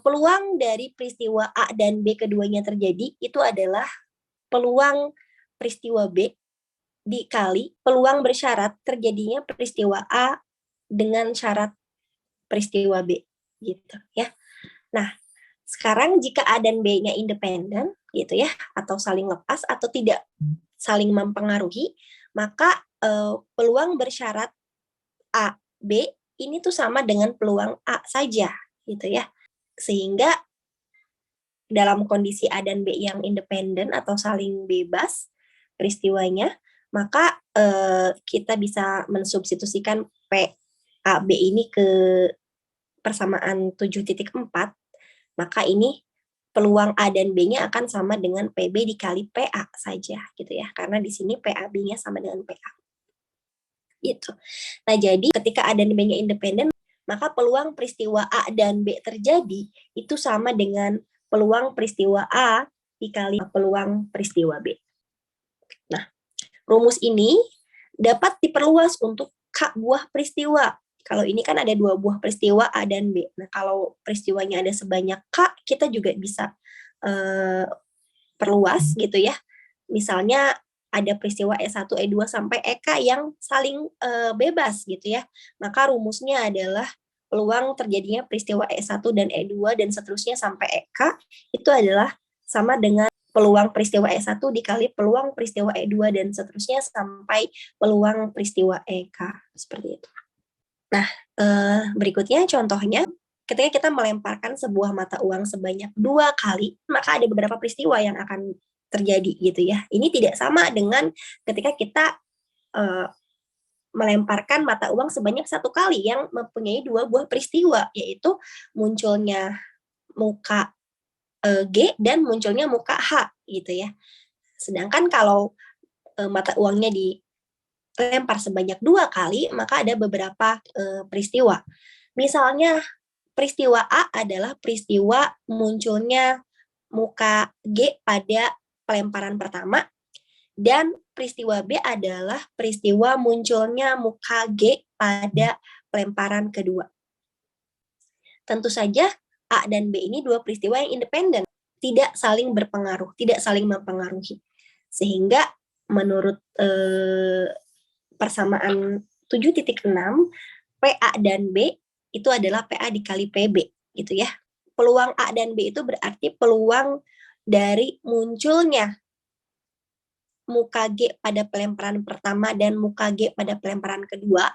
Peluang dari peristiwa A dan B keduanya terjadi itu adalah peluang peristiwa B dikali peluang bersyarat terjadinya peristiwa A dengan syarat peristiwa B gitu ya. Nah, sekarang jika A dan B-nya independen gitu ya, atau saling lepas atau tidak saling mempengaruhi, maka peluang bersyarat A B ini tuh sama dengan peluang A saja gitu ya. Sehingga dalam kondisi A dan B yang independen atau saling bebas peristiwanya, maka kita bisa mensubstitusikan P A B ini ke persamaan 7.4, maka ini peluang A dan B-nya akan sama dengan PB dikali PA saja gitu ya, karena di sini PAB-nya sama dengan PA. Gitu. Nah, jadi ketika A dan B-nya independen, maka peluang peristiwa A dan B terjadi itu sama dengan peluang peristiwa A dikali peluang peristiwa B. Nah, rumus ini dapat diperluas untuk K buah peristiwa. Kalau ini kan ada 2 buah peristiwa A dan B. Nah, kalau peristiwanya ada sebanyak K, kita juga bisa perluas gitu ya. Misalnya ada peristiwa E1, E2 sampai EK yang saling bebas gitu ya. Maka rumusnya adalah peluang terjadinya peristiwa E1 dan E2 dan seterusnya sampai EK itu adalah sama dengan peluang peristiwa E1 dikali peluang peristiwa E2 dan seterusnya sampai peluang peristiwa EK. Seperti itu. Nah, berikutnya contohnya, ketika kita melemparkan sebuah mata uang sebanyak 2 kali, maka ada beberapa peristiwa yang akan terjadi gitu ya. Ini tidak sama dengan ketika kita melemparkan mata uang sebanyak 1 kali yang mempunyai 2 buah peristiwa, yaitu munculnya muka G dan munculnya muka H gitu ya. Sedangkan kalau mata uangnya dilempar sebanyak 2 kali, maka ada beberapa peristiwa. Misalnya peristiwa A adalah peristiwa munculnya muka G pada pelemparan pertama, dan peristiwa B adalah peristiwa munculnya muka G pada pelemparan kedua. Tentu saja A dan B ini dua peristiwa yang independen, tidak saling berpengaruh, tidak saling mempengaruhi. Sehingga menurut persamaan 7.6, PA dan B itu adalah PA dikali PB, gitu ya. Peluang A dan B itu berarti peluang dari munculnya muka G pada pelemparan pertama dan muka G pada pelemparan kedua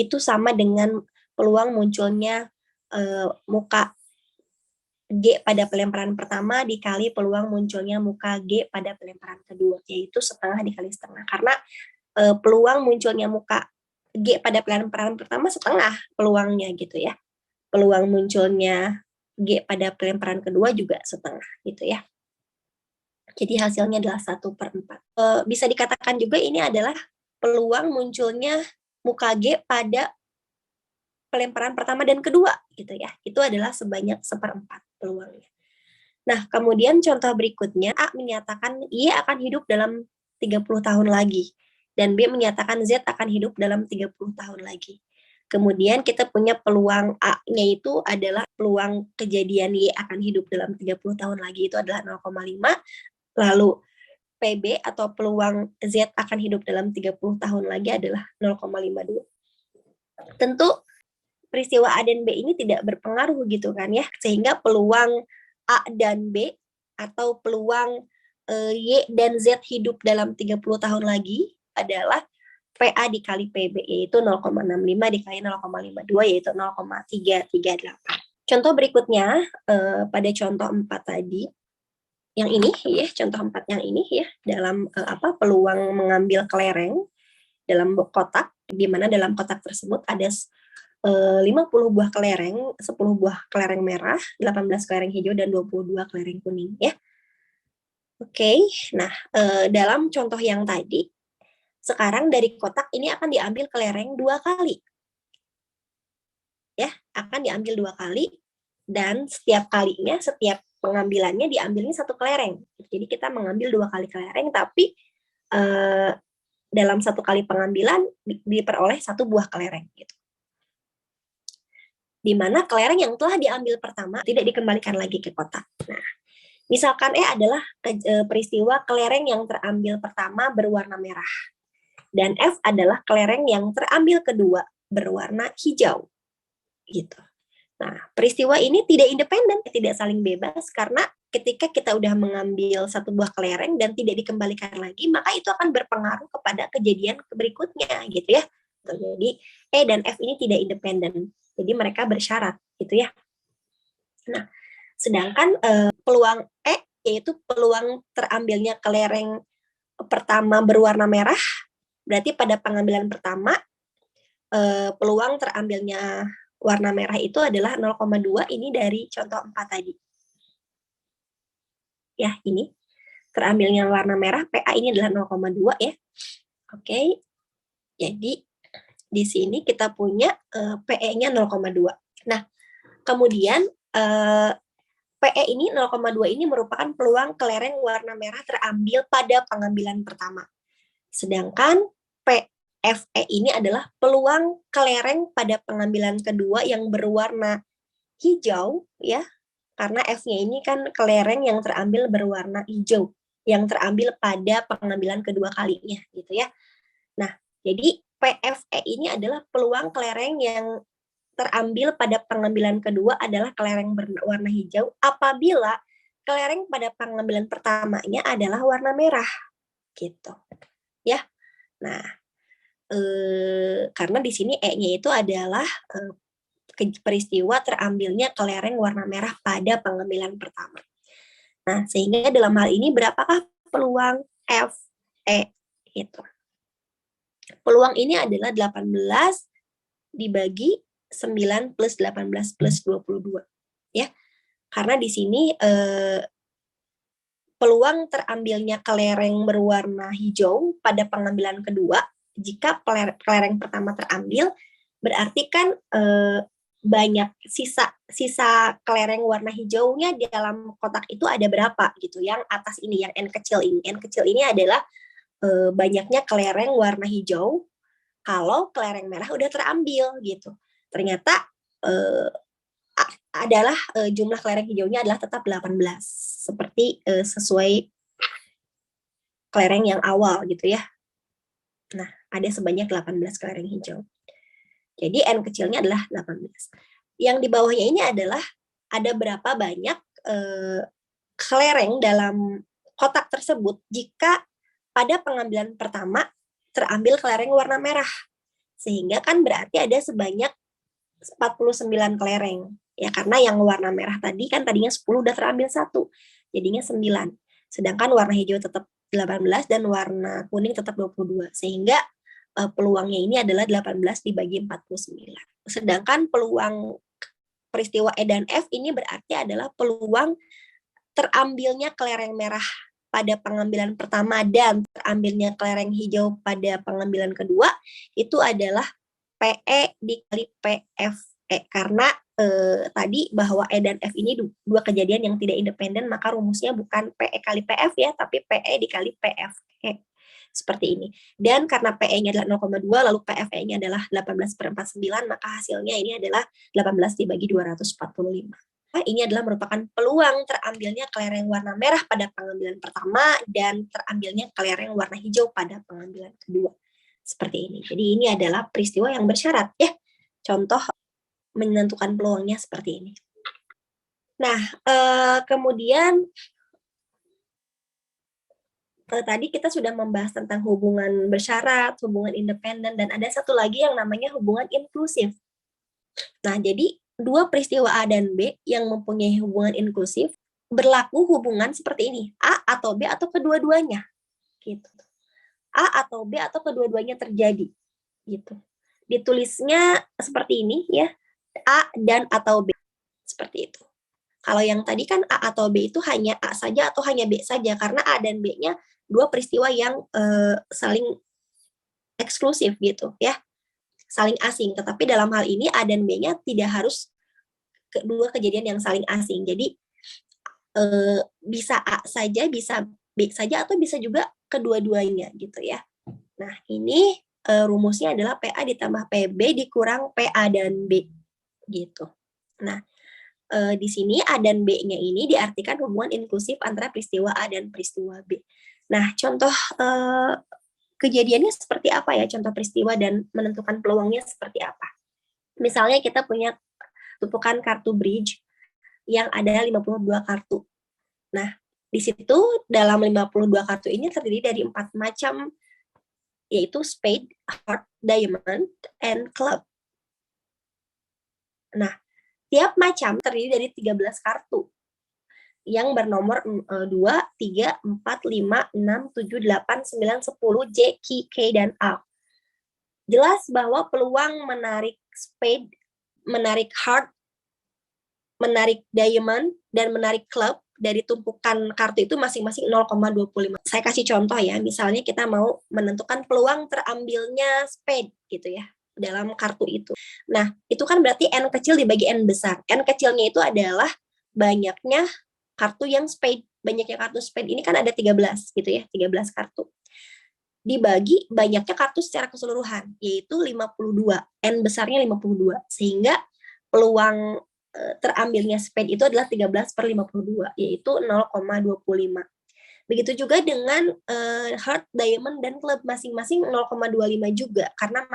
itu sama dengan peluang munculnya muka G pada pelemparan pertama dikali peluang munculnya muka G pada pelemparan kedua, yaitu setengah dikali setengah. Karena peluang munculnya muka G pada pelemparan pertama setengah peluangnya gitu ya. Peluang munculnya G pada pelemparan kedua juga setengah gitu ya. Jadi hasilnya adalah 1/4. Bisa dikatakan juga ini adalah peluang munculnya muka G pada pelemparan pertama dan kedua gitu ya. Itu adalah sebanyak 1/4 peluangnya. Nah, kemudian contoh berikutnya, A menyatakan Y akan hidup dalam 30 tahun lagi, dan B menyatakan Z akan hidup dalam 30 tahun lagi. Kemudian kita punya peluang A-nya itu adalah peluang kejadian Y akan hidup dalam 30 tahun lagi itu adalah 0,5, lalu PB atau peluang Z akan hidup dalam 30 tahun lagi adalah 0,52. Tentu peristiwa A dan B ini tidak berpengaruh gitu kan ya, sehingga peluang A dan B atau peluang Y dan Z hidup dalam 30 tahun lagi adalah PA dikali PB, yaitu 0,65 dikali 0,52, yaitu 0,338. Contoh berikutnya, pada contoh 4 tadi, yang ini ya, contoh 4 yang ini ya, dalam peluang mengambil kelereng dalam kotak, di mana dalam kotak tersebut ada 50 buah kelereng, 10 buah kelereng merah, 18 kelereng hijau, dan 22 kelereng kuning ya. Oke, nah dalam contoh yang tadi, sekarang dari kotak ini akan diambil kelereng 2 kali. Ya, akan diambil 2 kali, dan setiap kalinya, setiap pengambilannya diambilnya 1 kelereng. Jadi kita mengambil 2 kali kelereng, tapi dalam 1 kali pengambilan diperoleh 1 buah kelereng gitu. Di mana kelereng yang telah diambil pertama tidak dikembalikan lagi ke kotak. Nah, misalkan E adalah peristiwa kelereng yang terambil pertama berwarna merah, dan F adalah kelereng yang terambil kedua berwarna hijau, gitu. Nah, peristiwa ini tidak independen, tidak saling bebas, karena ketika kita udah mengambil 1 buah kelereng dan tidak dikembalikan lagi, maka itu akan berpengaruh kepada kejadian berikutnya, gitu ya. Jadi E dan F ini tidak independen, jadi mereka bersyarat, gitu ya. Nah, sedangkan peluang E, yaitu peluang terambilnya kelereng pertama berwarna merah, berarti pada pengambilan pertama peluang terambilnya warna merah itu adalah 0,2, ini dari contoh 4 tadi. Ya, ini terambilnya warna merah, PA ini adalah 0,2 ya. Oke, jadi di sini kita punya PE-nya 0,2. Nah, kemudian PE ini 0,2 ini merupakan peluang kelereng warna merah terambil pada pengambilan pertama. Sedangkan PFE ini adalah peluang kelereng pada pengambilan kedua yang berwarna hijau ya. Karena F-nya ini kan kelereng yang terambil berwarna hijau, yang terambil pada pengambilan kedua kalinya gitu ya. Nah, jadi PFE ini adalah peluang kelereng yang terambil pada pengambilan kedua adalah kelereng berwarna hijau apabila kelereng pada pengambilan pertamanya adalah warna merah gitu ya. Nah, karena di sini E-nya itu adalah peristiwa terambilnya kelereng warna merah pada pengambilan pertama. Nah, sehingga dalam hal ini berapakah peluang F, E itu? Peluang ini adalah 18 dibagi 9 plus 18 plus 22. Ya, karena di sini peluang terambilnya kelereng berwarna hijau pada pengambilan kedua Jika kelereng pertama terambil, berarti kan banyak sisa kelereng warna hijaunya di dalam kotak itu ada berapa gitu. Yang atas ini, yang N kecil ini. N kecil ini adalah banyaknya kelereng warna hijau kalau kelereng merah udah terambil gitu. Ternyata adalah jumlah kelereng hijaunya adalah tetap 18 seperti sesuai kelereng yang awal gitu ya. Nah, ada sebanyak 18 kelereng hijau. Jadi N kecilnya adalah 18. Yang di bawahnya ini adalah ada berapa banyak kelereng dalam kotak tersebut jika pada pengambilan pertama terambil kelereng warna merah. Sehingga kan berarti ada sebanyak 49 kelereng. Ya, karena yang warna merah tadi kan tadinya 10 udah terambil 1. Jadinya 9. Sedangkan warna hijau tetap 18 dan warna kuning tetap 22. Sehingga peluangnya ini adalah 18 dibagi 49. Sedangkan peluang peristiwa E dan F ini berarti adalah peluang terambilnya kelereng merah pada pengambilan pertama dan terambilnya kelereng hijau pada pengambilan kedua itu adalah PE dikali PFE. Karena tadi bahwa E dan F ini dua kejadian yang tidak independen, maka rumusnya bukan PE kali PF ya, tapi PE dikali PFE. Seperti ini. Dan karena PE-nya adalah 0,2, lalu PFE-nya adalah 18/49, maka hasilnya ini adalah 18 dibagi 245. Nah, ini adalah merupakan peluang terambilnya kelereng warna merah pada pengambilan pertama dan terambilnya kelereng warna hijau pada pengambilan kedua. Seperti ini. Jadi ini adalah peristiwa yang bersyarat ya. Contoh menentukan peluangnya seperti ini. Nah, kemudian tadi kita sudah membahas tentang hubungan bersyarat, hubungan independen, dan ada satu lagi yang namanya hubungan inklusif. Nah, jadi dua peristiwa A dan B yang mempunyai hubungan inklusif berlaku hubungan seperti ini, A atau B atau kedua-duanya. Gitu. A atau B atau kedua-duanya terjadi. Gitu. Ditulisnya seperti ini ya, A dan atau B. Seperti itu. Kalau yang tadi kan A atau B itu hanya A saja atau hanya B saja, karena A dan B-nya dua peristiwa yang saling eksklusif gitu ya, saling asing. Tetapi dalam hal ini A dan B-nya tidak harus kedua kejadian yang saling asing. Jadi bisa A saja, bisa B saja, atau bisa juga kedua-duanya gitu ya. Nah, ini rumusnya adalah PA ditambah PB dikurang PA dan B gitu. Nah, di sini A dan B-nya ini diartikan hubungan inklusif antara peristiwa A dan peristiwa B. Nah, contoh kejadiannya seperti apa ya? Contoh peristiwa dan menentukan peluangnya seperti apa? Misalnya kita punya tumpukan kartu bridge yang ada 52 kartu. Nah, di situ dalam 52 kartu ini terdiri dari 4 macam, yaitu spade, heart, diamond, and club. Nah, tiap macam terdiri dari 13 kartu yang bernomor 2, 3, 4, 5, 6, 7, 8, 9, 10, J, K, dan A. Jelas bahwa peluang menarik spade, menarik heart, menarik diamond, dan menarik club dari tumpukan kartu itu masing-masing 0,25. Saya kasih contoh ya, misalnya kita mau menentukan peluang terambilnya spade gitu ya, dalam kartu itu. Nah, itu kan berarti N kecil dibagi N besar. N kecilnya itu adalah banyaknya kartu yang spade. Banyaknya kartu spade ini kan ada 13 gitu ya, 13 kartu. Dibagi banyaknya kartu secara keseluruhan, yaitu 52. N besarnya 52. Sehingga peluang terambilnya spade itu adalah 13/52, yaitu 0,25. Begitu juga dengan heart, diamond, dan club masing-masing 0,25 juga, karena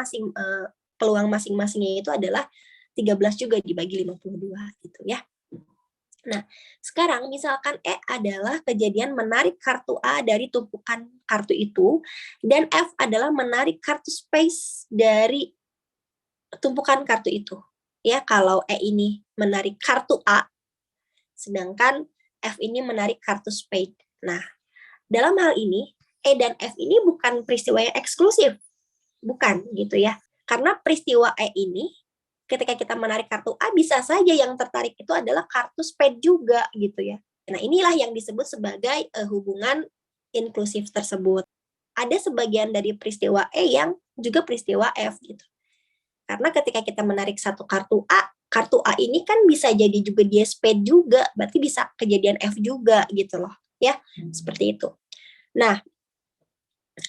peluang masing-masingnya itu adalah 13 juga dibagi 52 gitu ya. Nah, sekarang misalkan E adalah kejadian menarik kartu A dari tumpukan kartu itu, dan F adalah menarik kartu space dari tumpukan kartu itu. Ya, kalau E ini menarik kartu A, sedangkan F ini menarik kartu spade. Nah, dalam hal ini, E dan F ini bukan peristiwa yang eksklusif. Bukan, gitu ya. Karena peristiwa E ini, ketika kita menarik kartu A, bisa saja yang tertarik itu adalah kartu spade juga, gitu ya. Nah, inilah yang disebut sebagai hubungan inklusif tersebut. ada sebagian dari peristiwa E yang juga peristiwa F gitu. Karena ketika kita menarik satu kartu A ini kan bisa jadi juga dia spade juga, berarti bisa kejadian F juga gitu loh, ya, seperti itu. Nah,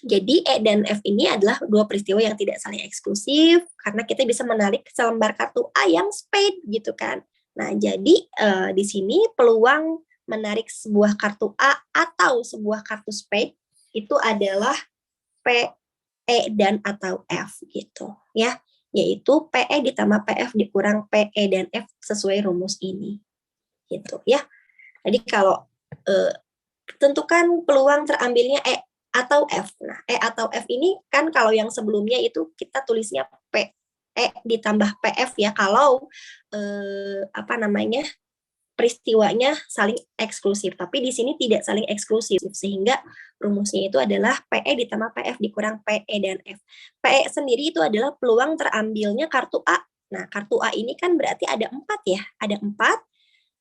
jadi E dan F ini adalah dua peristiwa yang tidak saling eksklusif, karena kita bisa menarik selembar kartu A yang spade gitu kan. Nah, jadi di sini peluang menarik sebuah kartu A atau sebuah kartu spade itu adalah P, E, dan atau F gitu ya, yaitu PE ditambah PF dikurang PE dan F sesuai rumus ini gitu ya. Jadi kalau tentukan peluang terambilnya E atau F. Nah, E atau F ini kan kalau yang sebelumnya itu kita tulisnya PE ditambah PF ya, kalau peristiwanya saling eksklusif, tapi di sini tidak saling eksklusif, sehingga rumusnya itu adalah PE ditambah PF dikurang PE dan F. PE sendiri itu adalah peluang terambilnya kartu A. Nah, kartu A ini kan berarti ada 4 ya, ada 4,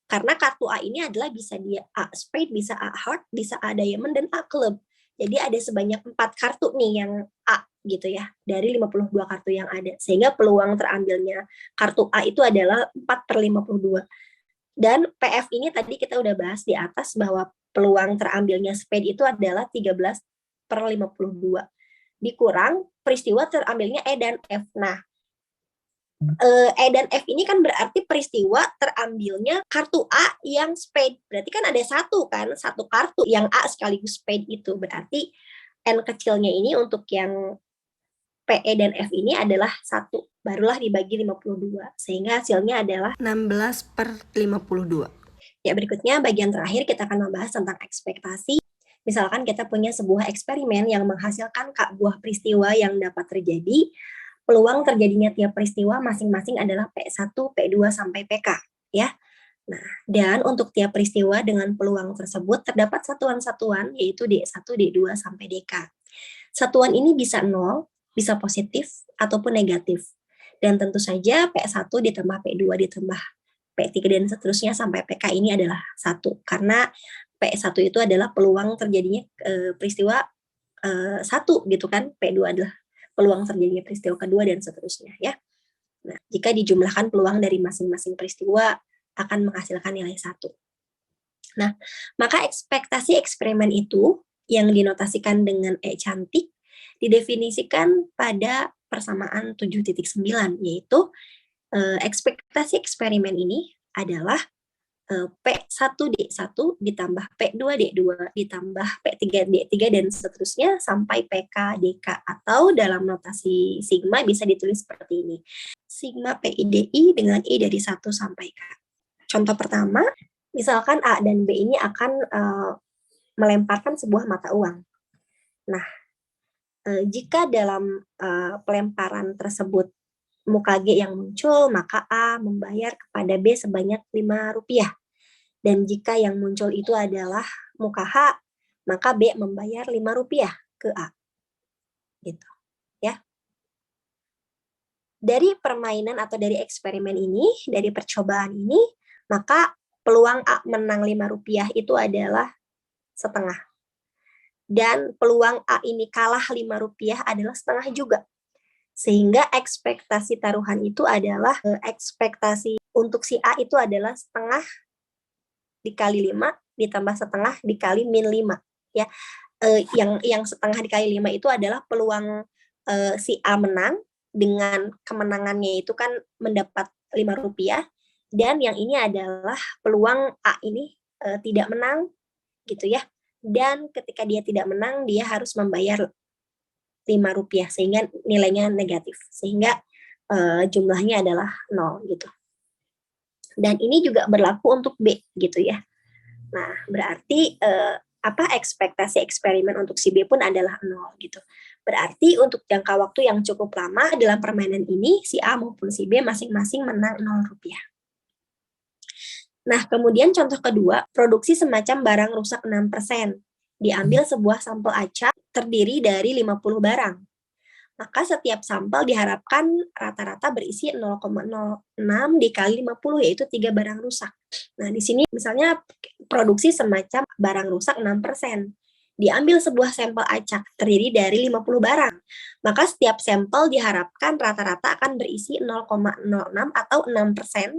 karena kartu A ini adalah bisa dia A spade, bisa A heart, bisa A diamond, dan A club. Jadi ada sebanyak 4 kartu nih yang A gitu ya, dari 52 kartu yang ada. Sehingga peluang terambilnya kartu A itu adalah 4/52. Dan PF ini tadi kita udah bahas di atas bahwa peluang terambilnya spade itu adalah 13/52. Dikurang peristiwa terambilnya E dan F. Nah, E dan F ini kan berarti peristiwa terambilnya kartu A yang spade. Berarti kan ada satu kartu yang A sekaligus spade itu. Berarti N kecilnya ini untuk yang PE dan F ini adalah 1, barulah dibagi 52, sehingga hasilnya adalah 16/52. Ya, berikutnya bagian terakhir kita akan membahas tentang ekspektasi. Misalkan kita punya sebuah eksperimen yang menghasilkan buah peristiwa yang dapat terjadi, peluang terjadinya tiap peristiwa masing-masing adalah P1, P2, sampai PK, ya. Nah, dan untuk tiap peristiwa dengan peluang tersebut terdapat satuan-satuan, yaitu D1, D2, sampai DK. Satuan ini bisa 0, bisa positif, ataupun negatif. Dan tentu saja P1 ditambah P2 ditambah P3 dan seterusnya sampai PK ini adalah 1. Karena P1 itu adalah peluang terjadinya peristiwa 1 gitu kan, P2 adalah peluang terjadinya peristiwa kedua dan seterusnya ya. Nah, jika dijumlahkan peluang dari masing-masing peristiwa akan menghasilkan nilai 1. Nah, maka ekspektasi eksperimen itu yang dinotasikan dengan E cantik didefinisikan pada persamaan 7.9, yaitu ekspektasi eksperimen ini adalah P1D1 ditambah P2D2 ditambah P3D3 dan seterusnya sampai PKDK, atau dalam notasi sigma bisa ditulis seperti ini. Sigma PIDI dengan I dari 1 sampai K. Contoh pertama, misalkan A dan B ini akan melemparkan sebuah mata uang. Nah, jika dalam pelemparan tersebut muka G yang muncul, maka A membayar kepada B sebanyak Rp5. Dan jika yang muncul itu adalah muka H, maka B membayar Rp5 ke A. Gitu, ya. Dari permainan atau dari eksperimen ini, dari percobaan ini, maka peluang A menang Rp5 itu adalah setengah. Dan peluang A ini kalah Rp5 adalah setengah juga. Sehingga ekspektasi taruhan itu adalah ekspektasi untuk si A itu adalah setengah dikali 5 ditambah setengah dikali min 5 ya. Yang setengah dikali 5 itu adalah peluang si A menang dengan kemenangannya itu kan mendapat Rp5, dan yang ini adalah peluang A ini tidak menang gitu ya. Dan ketika dia tidak menang, dia harus membayar Rp5 sehingga nilainya negatif, sehingga jumlahnya adalah 0 gitu. Dan ini juga berlaku untuk B gitu ya. Nah, berarti ekspektasi eksperimen untuk si B pun adalah 0 gitu. Berarti untuk jangka waktu yang cukup lama dalam permainan ini, si A maupun si B masing-masing menang Rp0. Nah, kemudian contoh kedua, produksi semacam barang rusak 6%. Diambil sebuah sampel acak terdiri dari 50 barang. Maka setiap sampel diharapkan rata-rata berisi 0,06 dikali 50, yaitu 3 barang rusak. Nah, di sini misalnya produksi semacam barang rusak 6%. Diambil sebuah sampel acak terdiri dari 50 barang. Maka setiap sampel diharapkan rata-rata akan berisi 0,06 atau 6%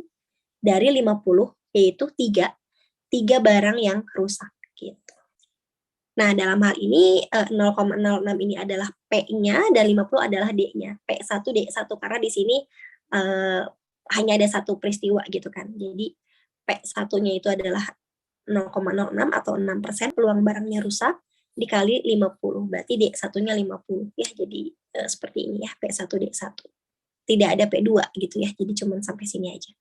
dari 50, yaitu 3 barang yang rusak gitu. Nah, dalam hal ini 0,06 ini adalah P-nya dan 50 adalah D-nya. P1 D1 karena di sini hanya ada satu peristiwa gitu kan. Jadi P1-nya itu adalah 0,06 atau 6% peluang barangnya rusak dikali 50, berarti D1-nya 50 ya. Jadi seperti ini ya, P1 D1. Tidak ada P2 gitu ya. Jadi cuma sampai sini aja.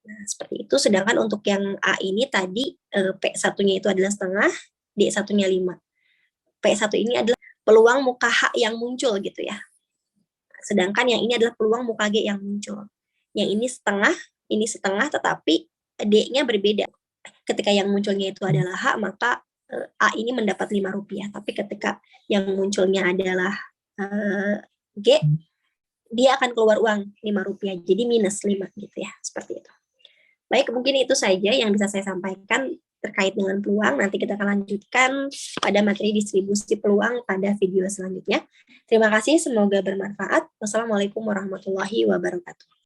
Nah, seperti itu. Sedangkan untuk yang A ini tadi P1-nya itu adalah setengah, D1-nya 5. P1 ini adalah peluang muka H yang muncul gitu ya. Sedangkan yang ini adalah peluang muka G yang muncul. Yang ini setengah tetapi D-nya berbeda. Ketika yang munculnya itu adalah H, maka A ini mendapat Rp5. Tapi ketika yang munculnya adalah G, dia akan keluar uang Rp5. Jadi minus 5 gitu ya, seperti itu. Baik, mungkin itu saja yang bisa saya sampaikan terkait dengan peluang. Nanti kita akan lanjutkan pada materi distribusi peluang pada video selanjutnya. Terima kasih, semoga bermanfaat. Wassalamualaikum warahmatullahi wabarakatuh.